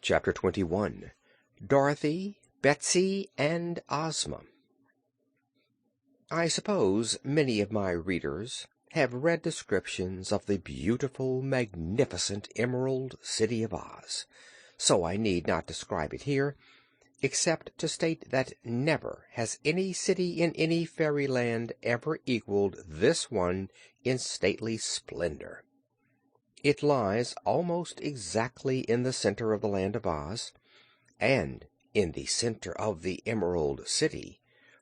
Chapter 21. Dorothy, Betsy, and Ozma. I suppose many of my readers have read descriptions of the beautiful, magnificent Emerald City of Oz, so I need not describe it here, except to state that never has any city in any fairyland ever equaled this one in stately splendor. It lies almost exactly in the center of the land of Oz, and in the center of the Emerald City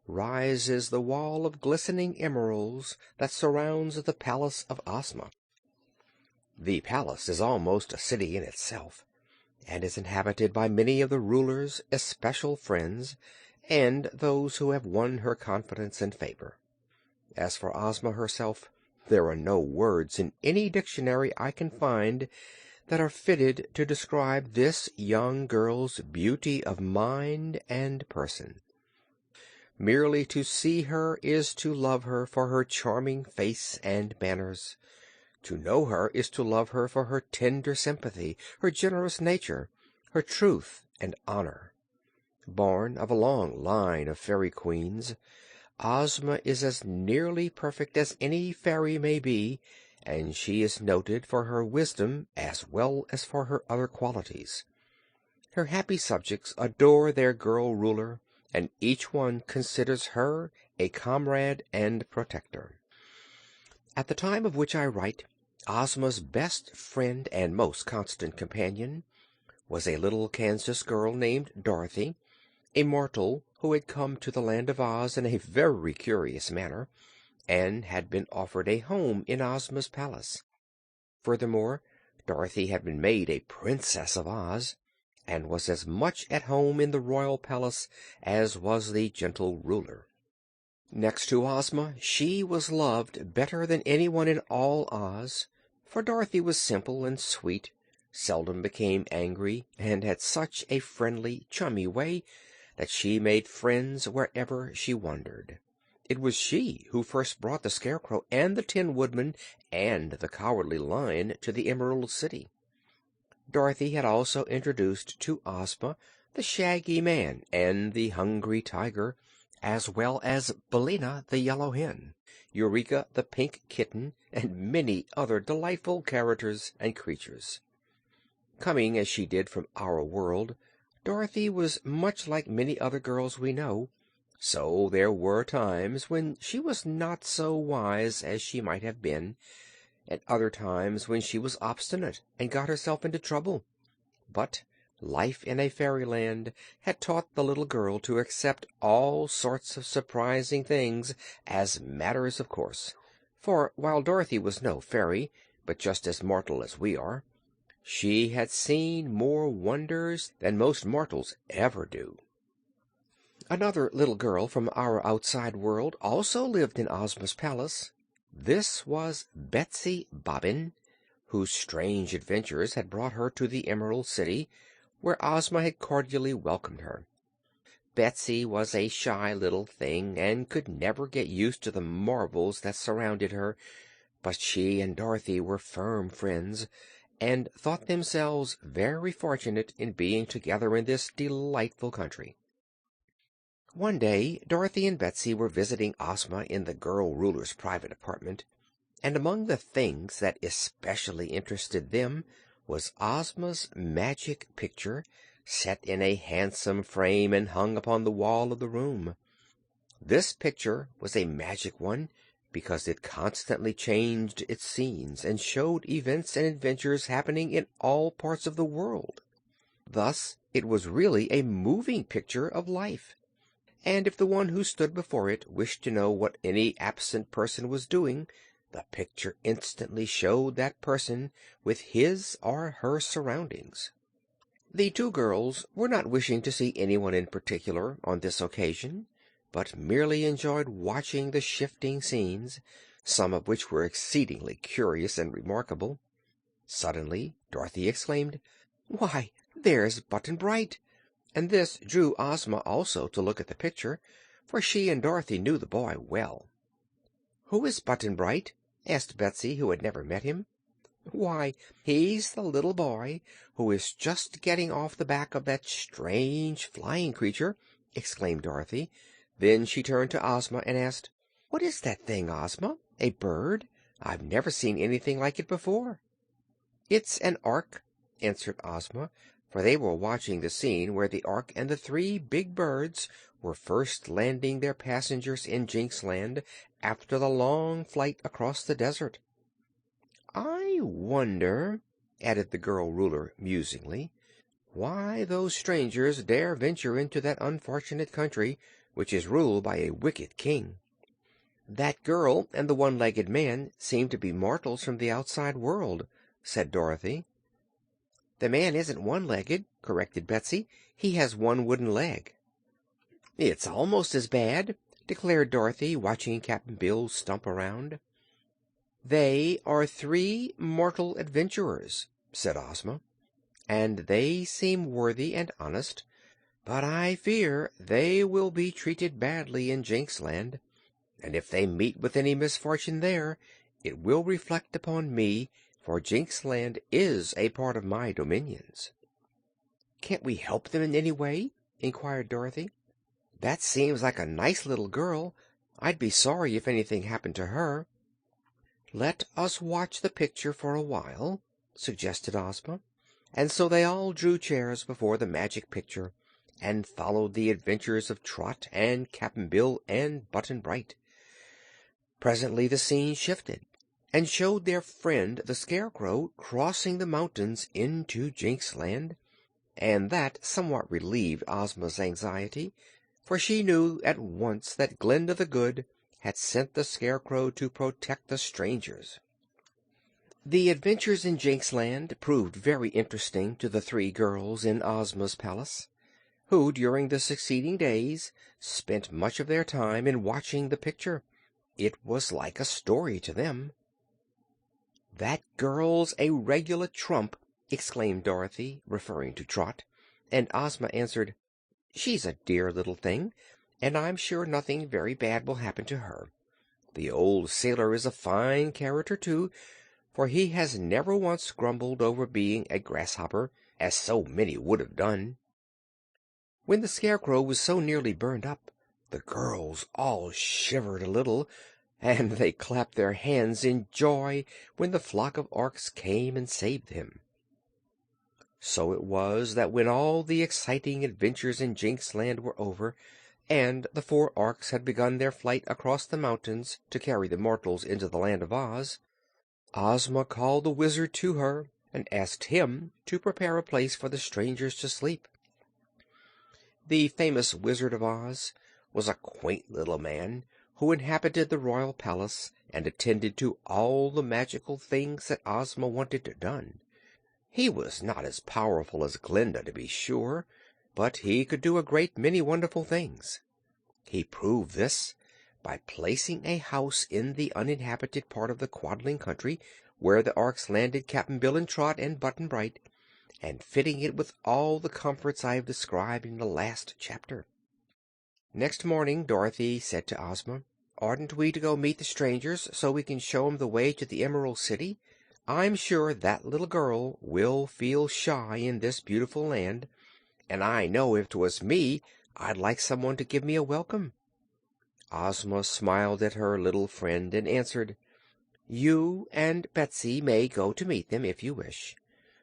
rises the wall of glistening emeralds that surrounds the palace of Ozma. The palace is almost a city in itself, and is inhabited by many of the ruler's especial friends and those who have won her confidence and favor. As for Ozma herself, there are no words in any dictionary I can find that are fitted to describe this young girl's beauty of mind and person. Merely to see her is to love her for her charming face and manners. To know her is to love her for her tender sympathy, her generous nature, her truth and honor. Born of a long line of fairy queens, Ozma is as nearly perfect as any fairy may be, and she is noted for her wisdom as well as for her other qualities. Her happy subjects adore their girl ruler, and each one considers her a comrade and protector. At the time of which I write, Ozma's best friend and most constant companion was a little Kansas girl named Dorothy, a mortal who had come to the land of Oz in a very curious manner, and had been offered a home in Ozma's palace. Furthermore, Dorothy had been made a Princess of Oz, and was as much at home in the royal palace as was the gentle ruler. Next to Ozma, she was loved better than anyone in all Oz, for Dorothy was simple and sweet, seldom became angry, and had such a friendly, chummy way that she made friends wherever she wandered. It was she who first brought the Scarecrow and the Tin Woodman and the Cowardly Lion to the Emerald City. Dorothy had also introduced to Ozma the Shaggy Man and the Hungry Tiger, as well as Billina the Yellow Hen, Eureka the Pink Kitten, and many other delightful characters and creatures. Coming as she did from our world, Dorothy was much like many other girls we know, so there were times when she was not so wise as she might have been, and other times when she was obstinate and got herself into trouble. But life in a fairyland had taught the little girl to accept all sorts of surprising things as matters of course, for while Dorothy was no fairy, but just as mortal as we are, she had seen more wonders than most mortals ever do. Another little girl from our outside world also lived in Ozma's palace. This was Betsy Bobbin, whose strange adventures had brought her to the Emerald City, where Ozma had cordially welcomed her. Betsy was a shy little thing, and could never get used to the marvels that surrounded her, but she and Dorothy were firm friends, and thought themselves very fortunate in being together in this delightful country. One day Dorothy and Betsy were visiting Ozma in the girl ruler's private apartment, and among the things that especially interested them was Ozma's magic picture, set in a handsome frame and hung upon the wall of the room. This picture was a magic one, because it constantly changed its scenes and showed events and adventures happening in all parts of the world. Thus it was really a moving picture of life, and if the one who stood before it wished to know what any absent person was doing, the picture instantly showed that person with his or her surroundings. The two girls were not wishing to see anyone in particular on this occasion, but merely enjoyed watching the shifting scenes, some of which were exceedingly curious and remarkable. Suddenly Dorothy exclaimed, "Why, there's Button-Bright!" And this drew Ozma also to look at the picture, for she and Dorothy knew the boy well. "Who is Button-Bright?" asked Betsy, who had never met him. "Why, he's the little boy who is just getting off the back of that strange flying creature," exclaimed Dorothy. Then she turned to Ozma and asked, "What is that thing, Ozma? A bird? I've never seen anything like it before." "It's an Ark," answered Ozma, for they were watching the scene where the Ark and the three big birds were first landing their passengers in Jinxland after the long flight across the desert. "I wonder," added the girl Ruler musingly, "why those strangers dare venture into that unfortunate country, which is ruled by a wicked king." "That girl and the one-legged man seem to be mortals from the outside world," said Dorothy. "The man isn't one-legged," corrected Betsy. "He has one wooden leg." "It's almost as bad," declared Dorothy, watching Cap'n Bill stump around. "They are three mortal adventurers," said Ozma, "and they seem worthy and honest, but I fear they will be treated badly in Jinxland, and if they meet with any misfortune there it will reflect upon me, for Jinxland is a part of my dominions." "Can't we help them in any way?" inquired Dorothy. "That seems like a nice little girl. I'd be sorry if anything happened to her." "Let us watch the picture for a while," suggested Ozma, and so they all drew chairs before the magic picture and followed the adventures of Trot and Cap'n Bill and Button Bright. Presently the scene shifted and showed their friend the Scarecrow crossing the mountains into Jinxland, and that somewhat relieved Ozma's anxiety, for she knew at once that Glinda the Good had sent the Scarecrow to protect the strangers. The adventures in Jinxland proved very interesting to the three girls in Ozma's palace, who during the succeeding days spent much of their time in watching the picture. It was like a story to them. "That girl's a regular trump!" exclaimed Dorothy, referring to Trot, and Ozma answered, "She's a dear little thing, and I'm sure nothing very bad will happen to her. The old sailor is a fine character, too, for he has never once grumbled over being a grasshopper, as so many would have done." When the Scarecrow was so nearly burned up, the girls all shivered a little, and they clapped their hands in joy when the flock of Orks came and saved him. So it was that when all the exciting adventures in Jinxland were over, and the four Orks had begun their flight across the mountains to carry the mortals into the Land of Oz, Ozma called the Wizard to her and asked him to prepare a place for the strangers to sleep. The famous Wizard of Oz was a quaint little man who inhabited the royal palace and attended to all the magical things that Ozma wanted done. He was not as powerful as Glinda, to be sure, but he could do a great many wonderful things. He proved this by placing a house in the uninhabited part of the Quadling Country where the Orks landed Cap'n Bill and Trot and Button Bright, and fitting it with all the comforts I have described in the last chapter. Next morning Dorothy said to Ozma, "Oughtn't we to go meet the strangers so we can show 'em the way to the Emerald City? I'm sure that little girl will feel shy in this beautiful land, and I know if 'twas me I'd like someone to give me a welcome." Ozma smiled at her little friend and answered, "You and Betsy may go to meet them if you wish,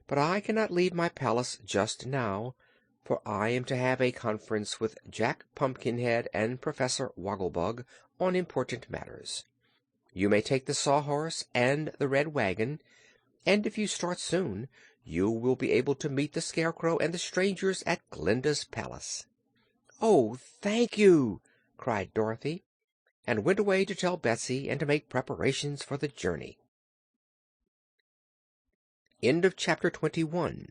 but I cannot leave my palace just now, for I am to have a conference with Jack Pumpkinhead and Professor Wogglebug on important matters. You may take the Sawhorse and the Red Wagon, and if you start soon you will be able to meet the Scarecrow and the strangers at Glinda's palace." "Oh, thank you!" cried Dorothy, and went away to tell Betsy and to make preparations for the journey. End of chapter 21.